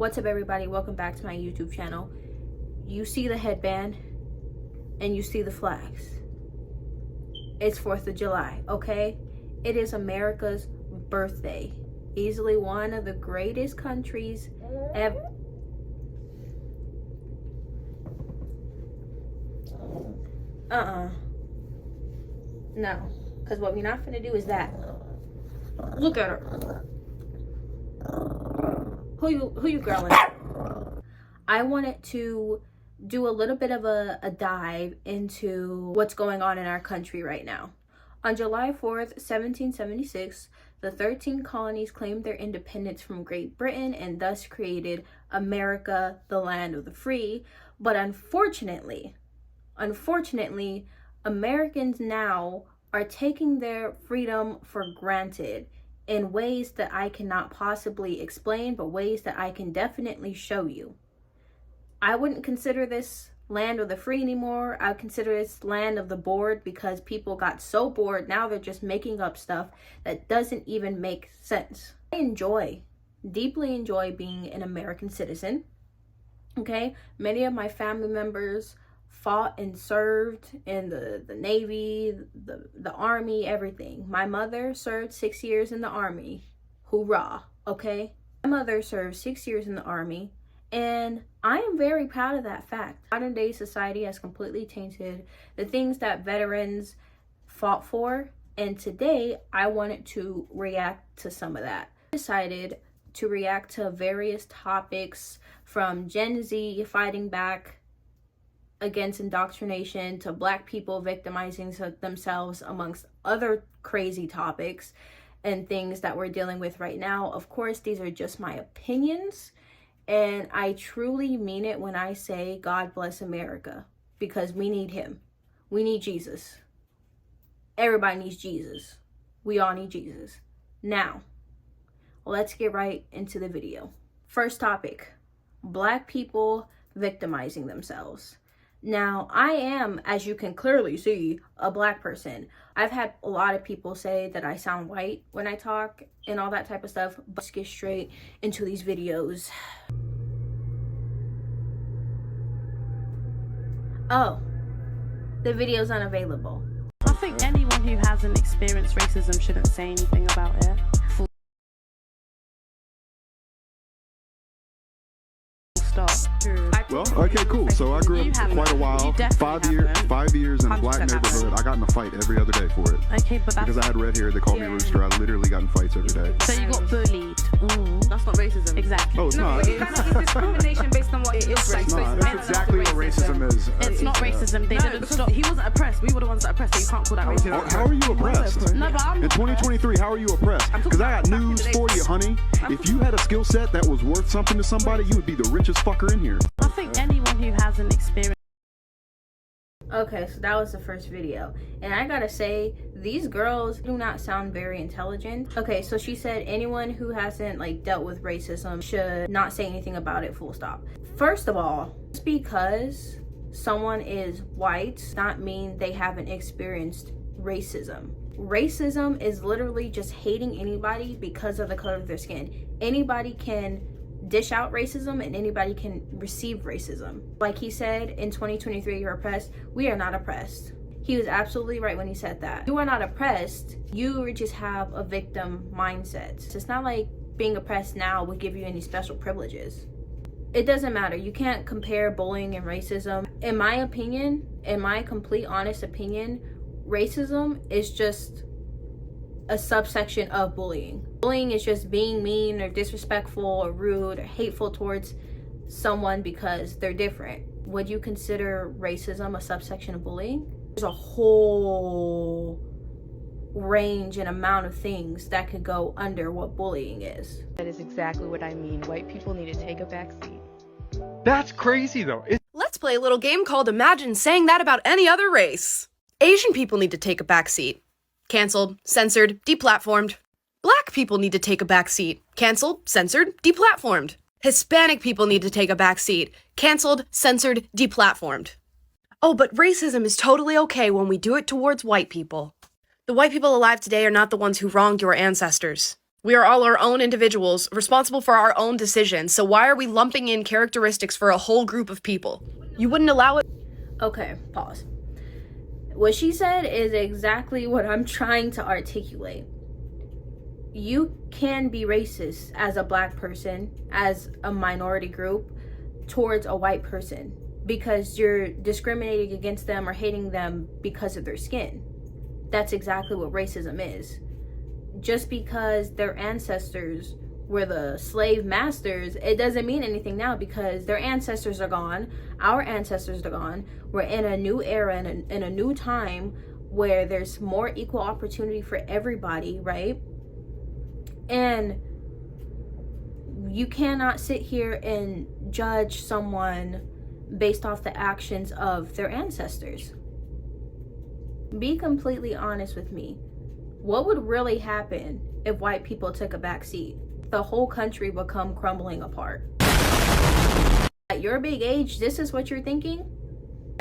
What's up, everybody? Welcome back to my YouTube channel. You see the headband and you see the flags. It's 4th of July, okay? It is America's birthday. Easily one of the greatest countries ever. No, because what we're not gonna do is that. Look at her. Who you girling? I wanted to do a little bit of a dive into what's going on in our country right now. On July 4th, 1776, the 13 colonies claimed their independence from Great Britain and thus created America, the land of the free. But unfortunately, Americans now are taking their freedom for granted in ways that I cannot possibly explain, but ways that I can definitely show you. I wouldn't consider this land of the free anymore. I would consider this land of the bored, because people got so bored, now they're just making up stuff that doesn't even make sense. I deeply enjoy being an American citizen, okay? Many of my family members fought and served in the Navy, the Army, everything. My mother served 6 years in the Army. Hoorah, okay? My mother served 6 years in the Army, and I am very proud of that fact. Modern day society has completely tainted the things that veterans fought for, and today I wanted to react to some of that. I decided to react to various topics, from Gen Z fighting back against indoctrination to Black people victimizing themselves, amongst other crazy topics and things that we're dealing with right now. Of course, these are just my opinions, and I truly mean it when I say God bless America, because we need him. We need Jesus. Everybody needs Jesus. We all need Jesus. Now, let's get right into the video. First topic: Black people victimizing themselves. Now, I am, as you can clearly see, a Black person. I've had a lot of people say that I sound white when I talk and all that type of stuff, but let's get straight into these videos. Oh, the video's unavailable. I think anyone who hasn't experienced racism shouldn't say anything about it. Stop. Well, okay, cool. So I grew up quite a while, 5 years in a Black neighborhood. I got in a fight every other day for it. Okay, but that's... Because I had red hair, they called me Rooster. I literally got in fights every day. So you got bullied. That's not racism. Exactly. Oh, it's not. It's discrimination based on what it is. Nah, that's exactly what racism is. It's not racism. They didn't stop. He wasn't oppressed. We were the ones that oppressed. So you can't call that racism. How are you oppressed? No, but I'm In 2023, how are you oppressed? Because I got news for you, honey. If you had a skill set that was worth something to somebody, you would be the richest fucker in here. I think anyone who hasn't experienced... Okay, so that was the first video, and I gotta say, these girls do not sound very intelligent. Okay, so she said anyone who hasn't dealt with racism should not say anything about it, full stop. First of all, just because someone is white does not mean they haven't experienced racism. Racism is literally just hating anybody because of the color of their skin. Anybody can dish out racism and anybody can receive racism. Like he said, in 2023, you're oppressed. We are not oppressed. He was absolutely right when he said that. You are not oppressed. You just have a victim mindset. It's not like being oppressed now would give you any special privileges. It doesn't matter. You can't compare bullying and racism. In my opinion, in my complete honest opinion, racism is just a subsection of bullying. Bullying is just being mean or disrespectful or rude or hateful towards someone because they're different. Would you consider racism a subsection of bullying? There's a whole range and amount of things that could go under what bullying is. That is exactly what I mean. White people need to take a back seat. That's crazy though. Let's play a little game called Imagine Saying That About Any Other Race. Asian people need to take a back seat. Cancelled, censored, deplatformed. Black people need to take a back seat. Cancelled, censored, deplatformed. Hispanic people need to take a back seat. Cancelled, censored, deplatformed. Oh, but racism is totally okay when we do it towards white people. The white people alive today are not the ones who wronged your ancestors. We are all our own individuals, responsible for our own decisions, so why are we lumping in characteristics for a whole group of people? You wouldn't allow it? Okay, pause. What she said is exactly what I'm trying to articulate. You can be racist as a black person, as a minority group, towards a white person because you're discriminating against them or hating them because of their skin. That's exactly what racism is. Just because their ancestors were the slave masters, it doesn't mean anything now because their ancestors are gone, our ancestors are gone. We're in a new era, in a new time where there's more equal opportunity for everybody, right? And you cannot sit here and judge someone based off the actions of their ancestors. Be completely honest with me. What would really happen if white people took a back seat? The whole country would come crumbling apart. At your big age, this is what you're thinking?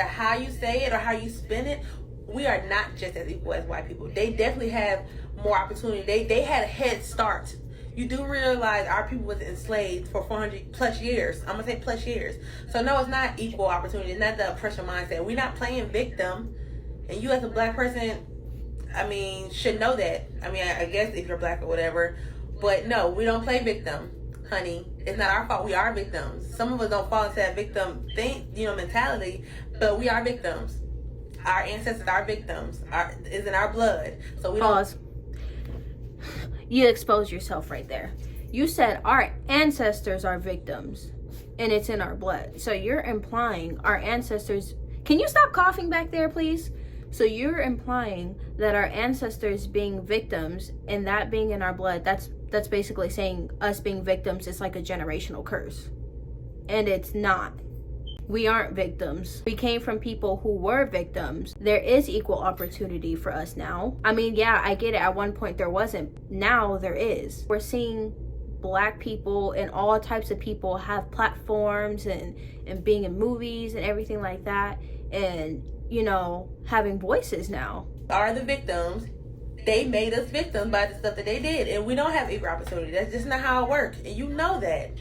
How you say it or how you spin it, we are not just as equal as white people. They definitely have more opportunity. They had a head start. You do realize our people was enslaved for 400 plus years. I'm gonna say plus years. So no, it's not equal opportunity. It's not the oppression mindset. We're not playing victim. And you as a black person, I mean, should know that. I mean, I guess if you're black or whatever. But no, we don't play victim, honey. It's not our fault. We are victims. Some of us don't fall into that victim mentality, but we are victims. Our ancestors are victims. It's in our blood. So we Pause. You exposed yourself right there. You said our ancestors are victims and it's in our blood. So you're implying our ancestors... Can you stop coughing back there, please? So you're implying that our ancestors being victims and that being in our blood, that's basically saying us being victims is like a generational curse. And it's not. We aren't victims. We came from people who were victims. There is equal opportunity for us now. I mean, yeah, I get it. At one point there wasn't. Now there is. We're seeing black people and all types of people have platforms and being in movies and everything like that. And, you know, having voices now. Are the victims. They made us victims by the stuff that they did. And we don't have equal opportunity. That's just not how it works. And you know that.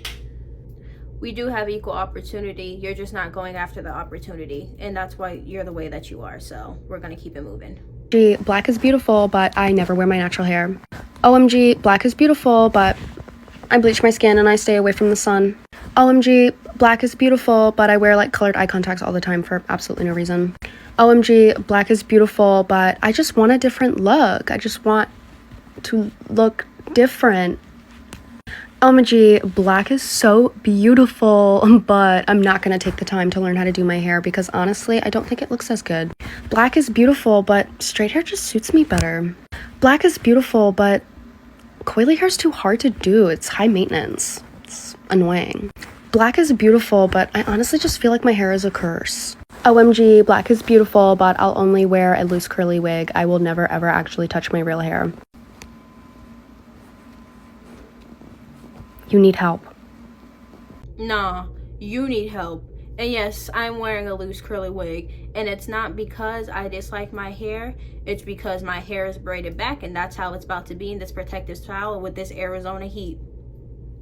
We do have equal opportunity. You're just not going after the opportunity. And that's why you're the way that you are. So we're going to keep it moving. OMG, black is beautiful, but I never wear my natural hair. OMG, black is beautiful, but I bleach my skin and I stay away from the sun. OMG, black is beautiful, but I wear like colored eye contacts all the time for absolutely no reason. OMG, black is beautiful, but I just want a different look. I just want to look different. OMG, black is so beautiful, but I'm not gonna take the time to learn how to do my hair because honestly, I don't think it looks as good. Black is beautiful, but straight hair just suits me better. Black is beautiful, but coily hair is too hard to do. It's high maintenance. It's annoying. Black is beautiful, but I honestly just feel like my hair is a curse. OMG, black is beautiful, but I'll only wear a loose curly wig. I will never ever actually touch my real hair. You need help. Nah, you need help. And yes, I'm wearing a loose curly wig. And it's not because I dislike my hair. It's because my hair is braided back and that's how it's about to be in this protective style with this Arizona heat.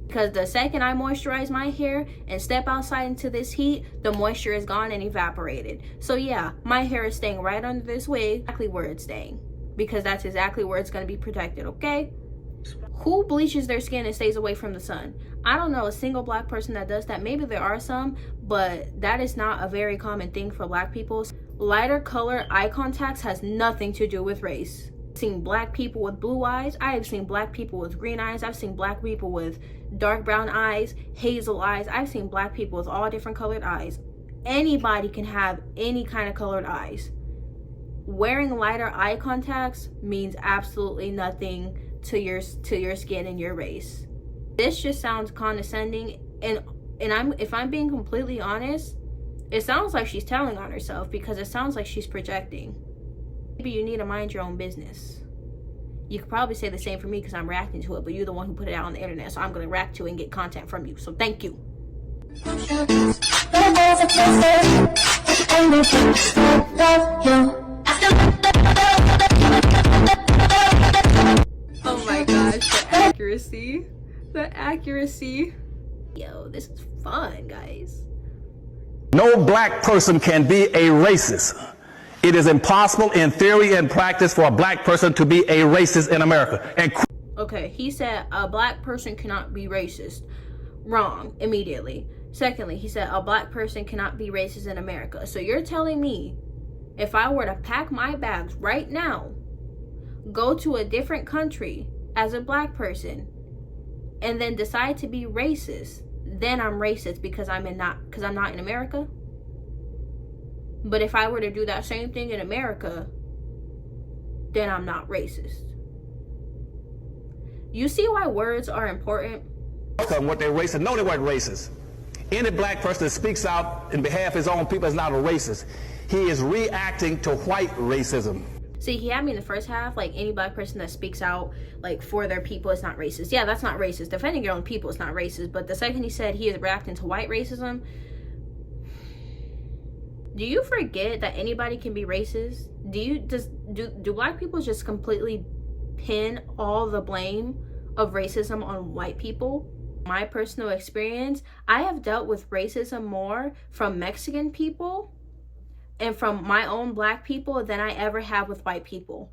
Because the second I moisturize my hair and step outside into this heat, the moisture is gone and evaporated. So yeah, my hair is staying right under this wig, exactly where it's staying. Because that's exactly where it's going to be protected, okay? Who bleaches their skin and stays away from the sun? I don't know a single black person that does that. Maybe there are some, but that is not a very common thing for black people. Lighter color eye contacts has nothing to do with race. I've seen black people with blue eyes. I have seen black people with green eyes. I've seen black people with dark brown eyes, hazel eyes. I've seen black people with all different colored eyes. Anybody can have any kind of colored eyes. Wearing lighter eye contacts means absolutely nothing to your skin and your race. This just sounds condescending, and if I'm being completely honest, it sounds like she's telling on herself because it sounds like she's projecting. Maybe you need to mind your own business. You could probably say the same for me because I'm reacting to it, but you're the one who put it out on the internet, so I'm going to react to it and get content from you. So thank you. Oh my gosh, the accuracy. The accuracy. Yo, this is fun, guys. No black person can be a racist. It is impossible in theory and practice for a black person to be a racist in America. And okay, he said a black person cannot be racist. Wrong, immediately. Secondly, he said a black person cannot be racist in America. So you're telling me if I were to pack my bags right now, go to a different country as a black person, and then decide to be racist, then I'm racist because I'm not in America? But if I were to do that same thing in America, then I'm not racist. You see why words are important? what they're racist. No, they weren't racist. Any black person that speaks out in behalf of his own people is not a racist. He is reacting to white racism. See, he had me in the first half, like any black person that speaks out like for their people is not racist. Yeah, that's not racist. Defending your own people is not racist. But the second he said he is reacting to white racism, do you forget that anybody can be racist? Do black people just completely pin all the blame of racism on white people? My personal experience, I have dealt with racism more from Mexican people and from my own black people than I ever have with white people.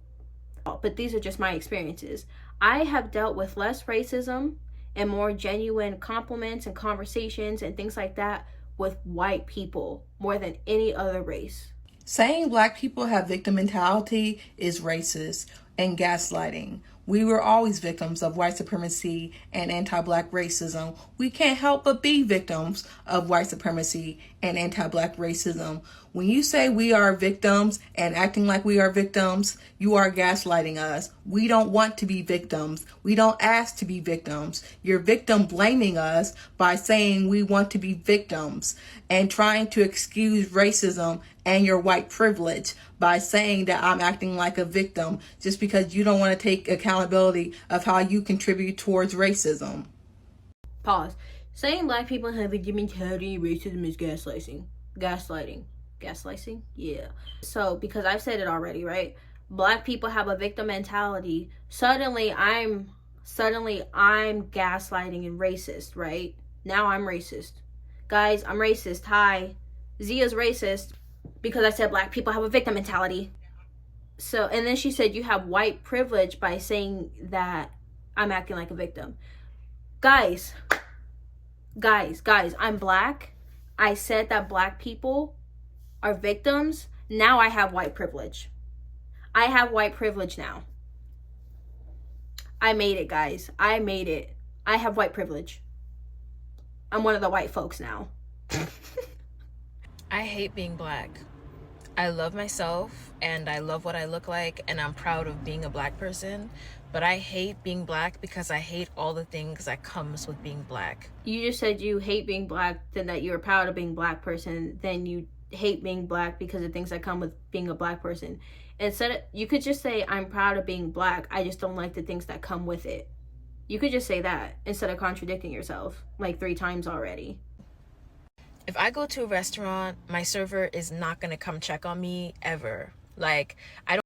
But these are just my experiences. I have dealt with less racism and more genuine compliments and conversations and things like that with white people more than any other race. Saying black people have victim mentality is racist and gaslighting. We were always victims of white supremacy and anti-black racism. We can't help but be victims of white supremacy and anti-black racism. When you say we are victims and acting like we are victims, you are gaslighting us. We don't want to be victims. We don't ask to be victims. You're victim blaming us by saying we want to be victims and trying to excuse racism and your white privilege by saying that I'm acting like a victim just because you don't want to take accountability of how you contribute towards racism. Pause. Saying black people have a mentality and racism is gaslighting. Gaslighting? Yeah. So, because I've said it already, right? Black people have a victim mentality. Suddenly I'm gaslighting and racist, right? Now I'm racist. Guys, I'm racist. Hi. Zia's racist because I said black people have a victim mentality. So, and then she said you have white privilege by saying that I'm acting like a victim. Guys, I'm black. I said that black people are victims. Now I have white privilege. I have white privilege now. I made it, guys. I made it. I have white privilege. I'm one of the white folks now. I hate being black. I love myself and I love what I look like and I'm proud of being a black person, but I hate being black because I hate all the things that comes with being black. You just said you hate being black, then that you're proud of being a black person, then you hate being black because of things that come with being a black person. Instead, you could just say, I'm proud of being black, I just don't like the things that come with it. You could just say that instead of contradicting yourself like 3 times already. If I go to a restaurant, my server is not going to come check on me ever. Like, I don't...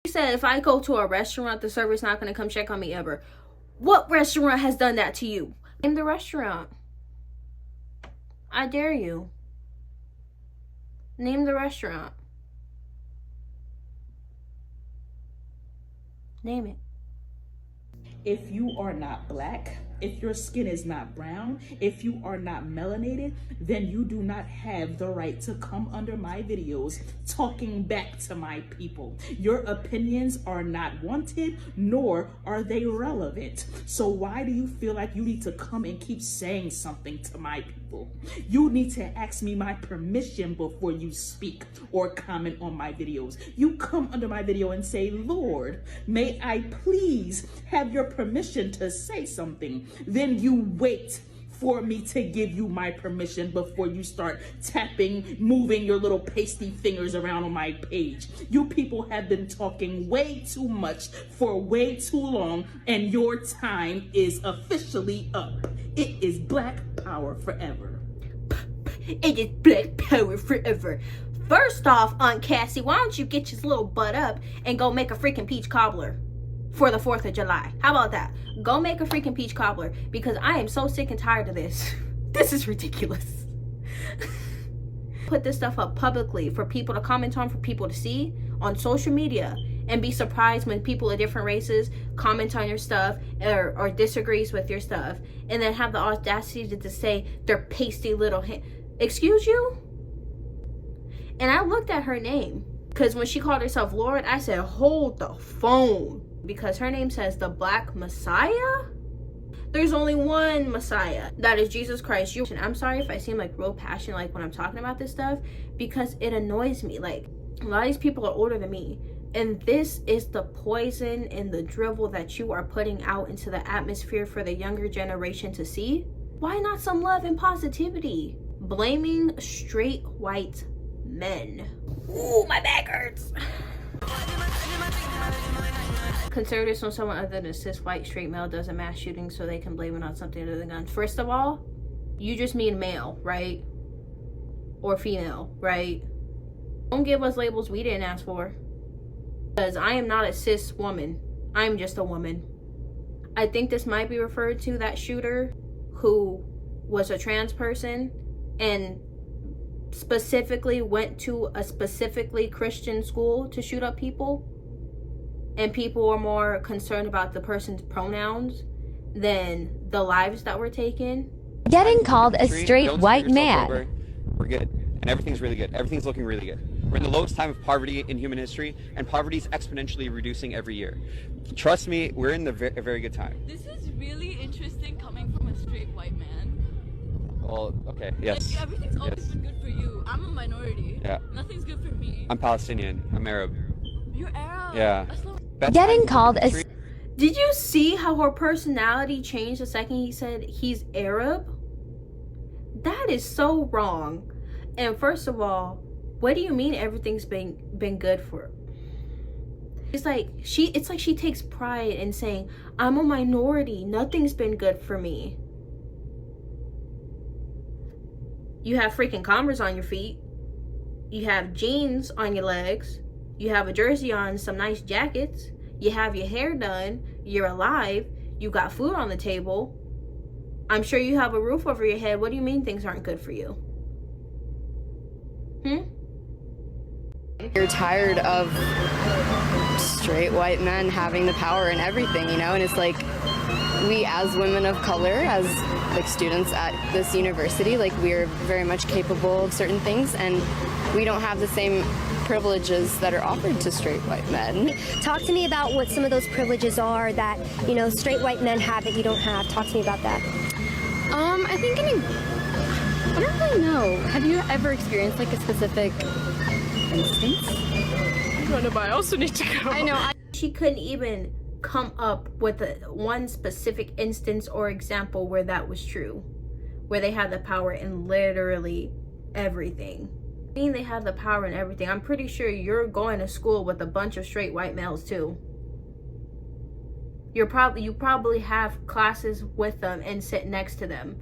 You said if I go to a restaurant, the server's not going to come check on me ever. What restaurant has done that to you? Name the restaurant. I dare you. Name the restaurant. Name it. If you are not black, if your skin is not brown, if you are not melanated, then you do not have the right to come under my videos talking back to my people. Your opinions are not wanted, nor are they relevant. So why do you feel like you need to come and keep saying something to my people? You need to ask me my permission before you speak or comment on my videos. You come under my video and say, Lord, may I please have your permission to say something. Then you wait for me to give you my permission before you start tapping, moving your little pasty fingers around on my page. You people have been talking way too much for way too long, and your time is officially up. It is Black Power forever. It is Black Power forever. First off, Aunt Cassie, why don't you get your little butt up and go make a freaking peach cobbler? for the 4th of July. How about that? Go make a freaking peach cobbler, because I am so sick and tired of this. This is ridiculous. Put this stuff up publicly for people to comment on, for people to see on social media, and be surprised when people of different races comment on your stuff or disagrees with your stuff, and then have the audacity to say their pasty little excuse you? And I looked at her name, because when she called herself Lord, I said, hold the phone, because her name says the Black Messiah. There's only one Messiah, that is Jesus Christ. I'm sorry if I seem like real passionate like when I'm talking about this stuff, because it annoys me. Like, a lot of these people are older than me, and this is the poison and the drivel that you are putting out into the atmosphere for the younger generation to see. Why not some love and positivity? Blaming straight white men. Ooh, my back hurts. Conservatives on someone other than a cis white straight male does a mass shooting so they can blame it on something other than guns. First of all, you just mean male, right? Or female, right? Don't give us labels we didn't ask for. Because I am not a cis woman. I'm just a woman. I think this might be referred to that shooter who was a trans person and specifically went to a specifically Christian school to shoot up people. And people were more concerned about the person's pronouns than the lives that were taken. Getting called a straight white man. We're good. And everything's really good. Everything's looking really good. We're in the lowest time of poverty in human history, and poverty is exponentially reducing every year. Trust me, we're in a very good time. This is really interesting coming from a straight white man. Well, okay, yes. Like, everything's always been good for you. I'm a minority. Yeah. Nothing's good for me. I'm Palestinian. I'm Arab. You're Arab? Yeah. Getting called a... Did you see how her personality changed the second he said he's Arab? That is so wrong. And first of all, what do you mean everything's been good for her? It's like she takes pride in saying, I'm a minority, nothing's been good for me. You have freaking Converse on your feet. You have jeans on your legs. You have a jersey on, some nice jackets. You have your hair done. You're alive. You got food on the table. I'm sure you have a roof over your head. What do you mean things aren't good for you? You're tired of straight white men having the power and everything, you know? And it's like, we as women of color, as like students at this university, like we're very much capable of certain things, and we don't have the same privileges that are offered to straight white men. Talk to me about what some of those privileges are that, you know, straight white men have that you don't have. Talk to me about that. I think I don't really know. Have you ever experienced like a specific instance? I don't know, but I also need to go. I know. She couldn't even come up with one specific instance or example where that was true, where they had the power in literally everything. I mean, they have the power in everything. I'm pretty sure you're going to school with a bunch of straight white males too. You probably have classes with them and sit next to them.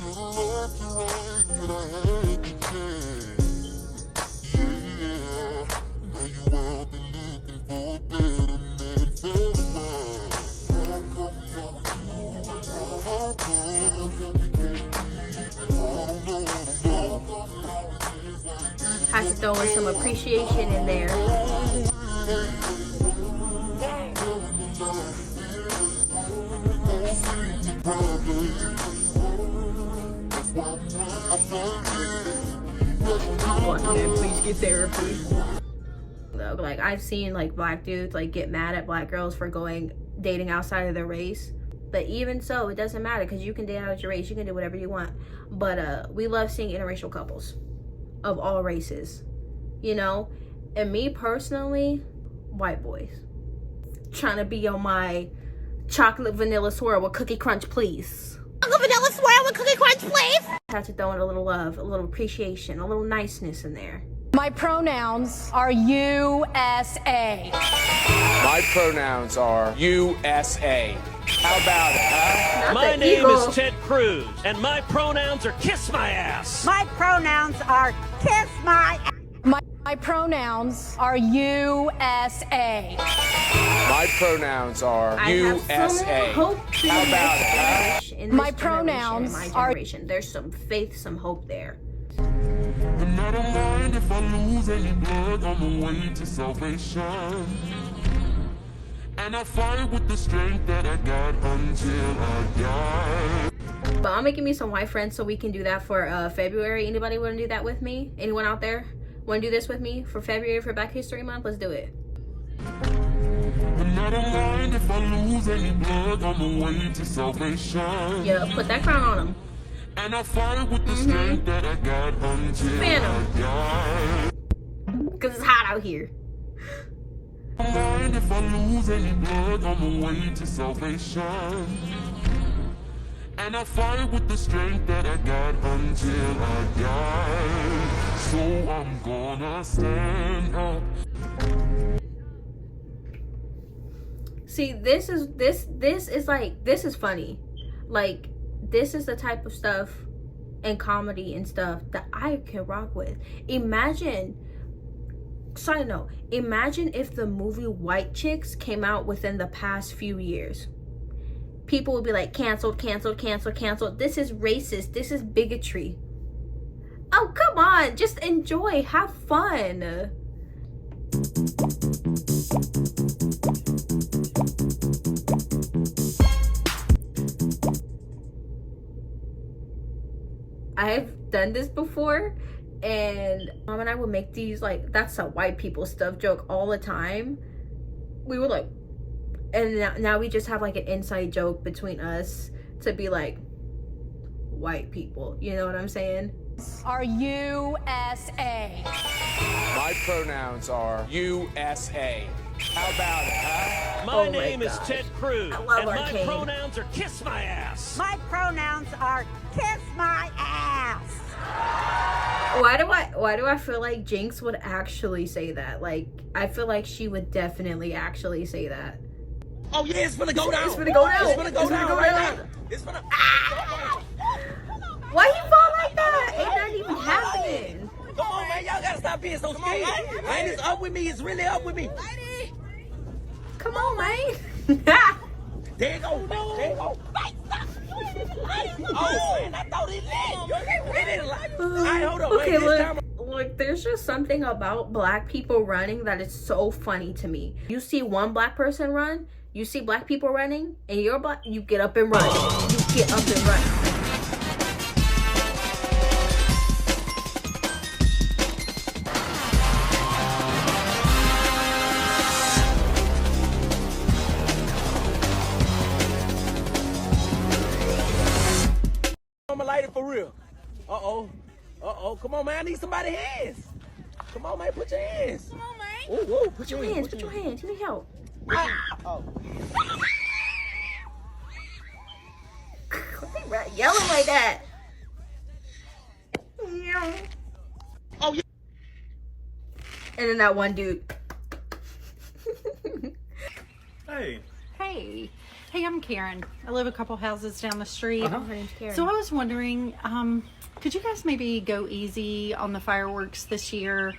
Has to throw in some appreciation in there. Please get therapy. Like, I've seen like black dudes like get mad at black girls for dating outside of their race. But even so, it doesn't matter, because you can date out of your race, you can do whatever you want. But we love seeing interracial couples of all races, you know. And me personally, white boys trying to be on my chocolate vanilla swirl with cookie crunch, please. Chocolate vanilla swirl with cookie crunch, please. Have to throw in a little love, a little appreciation, a little niceness in there. My pronouns are USA. My pronouns are USA. How about it, huh? My name is Ted Cruz, and my pronouns are kiss my ass. My pronouns are kiss my ass. My pronouns are USA. My pronouns are I USA. have some hope in How the about next it, huh? generation, in My this pronouns generation, in my are- generation. There's some faith, some hope there. And I don't mind if I lose any blood on the way to salvation. And I fight with the strength that I got until I die. But I'm making me some white friends so we can do that for February. Anybody want to do that with me? Anyone out there want to do this with me for February for Black History Month? Let's do it. And I don't mind if I lose any blood on the way to salvation. Yeah, put that crown on him. And I fight with the strength that I got until I die. Because it's hot out here. I don't mind if I lose any blood on the way to salvation. And I fight with the strength that I got until I die. So I'm gonna stand up. See, this is funny. Like, this is the type of stuff and comedy and stuff that I can rock with. Imagine, side note, imagine if the movie White Chicks came out within the past few years. People would be like, canceled, canceled, canceled, canceled. This is racist. This is bigotry. Oh, come on. Just enjoy. Have fun. I've done this before, and Mom and I would make these, like, that's a white people stuff joke all the time. We were like, and now we just have like an inside joke between us to be like, white people, you know what I'm saying? Are USA. My pronouns are USA. How about it, huh? My name is Ted Cruz, I love and my Arcane. pronouns are kiss my ass. My pronouns are kiss my ass. Why do I feel like Jinx would actually say that? Like, I feel like she would definitely actually say that. Oh yeah, it's gonna go down. It's gonna go down. It's gonna go It's gonna down go right down. now. It's gonna. Why he fall like that? Ain't that even happening? Come on, man. Y'all gotta stop being so scared. Man, it's up with me. It's really up with me. Come on, man. There you go. There you go. Oh, man, I thought it lit. It didn't like it. All right, hold on. Okay, Wait, this time. look, there's just something about black people running that is so funny to me. You see one black person run, you see black people running, and you're black, you get up and run. You get up and run. I'm gonna light it for real. Uh-oh. Uh-oh. Come on, man. I need somebody's hands. Come on, man. Put your hands. Come on, man. Whoa, Put your hands, put your hands. You need help. Oh. They yelling like that. Oh, yeah. And then that one dude. Hey. Hey. Hey, I'm Karen. I live a couple houses down the street. Her name's Karen. So I was wondering, could you guys maybe go easy on the fireworks this year?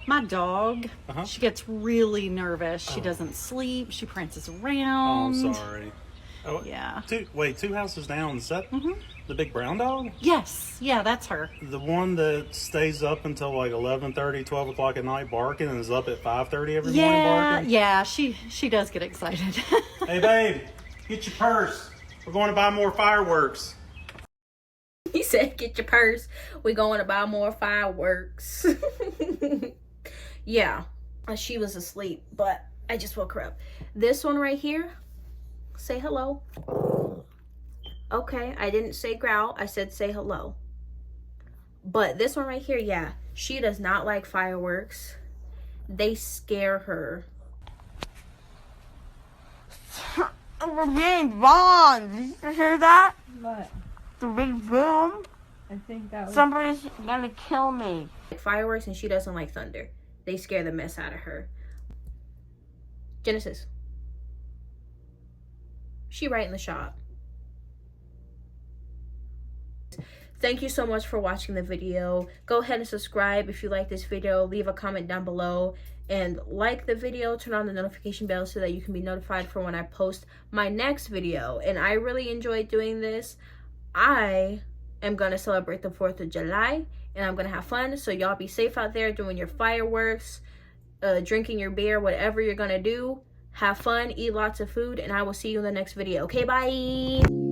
My dog, she gets really nervous. She doesn't sleep. She prances Oh, around. I'm sorry. Oh, Yeah. Two houses down. Is that the big brown dog? Yes. Yeah, that's her. The one that stays up until like 11:30, 12 o'clock at night barking and is up at 5:30 every morning barking? Yeah, she does get excited. Hey, babe, get your purse. We're going to buy more fireworks. He said, get your purse. We're going to buy more fireworks. Yeah, she was asleep, but I just woke her up. This one right here, say hello. Okay, I didn't say growl. I said say hello. But this one right here, yeah, she does not like fireworks. They scare her. We're being bombed. Did you hear that? What? The big boom. I think that was... Somebody's gonna kill me. Fireworks, and she doesn't like thunder. They scare the mess out of her. Genesis. She right in the shop. Thank you so much for watching the video. Go ahead and subscribe if you like this video. Leave a comment down below and like the video. Turn on the notification bell so that you can be notified for when I post my next video. And I really enjoyed doing this. I am gonna celebrate the 4th of July and I'm gonna have fun. So y'all be safe out there doing your fireworks, drinking your beer, whatever you're gonna do. Have fun, eat lots of food, and I will see you in the next video. Okay, bye.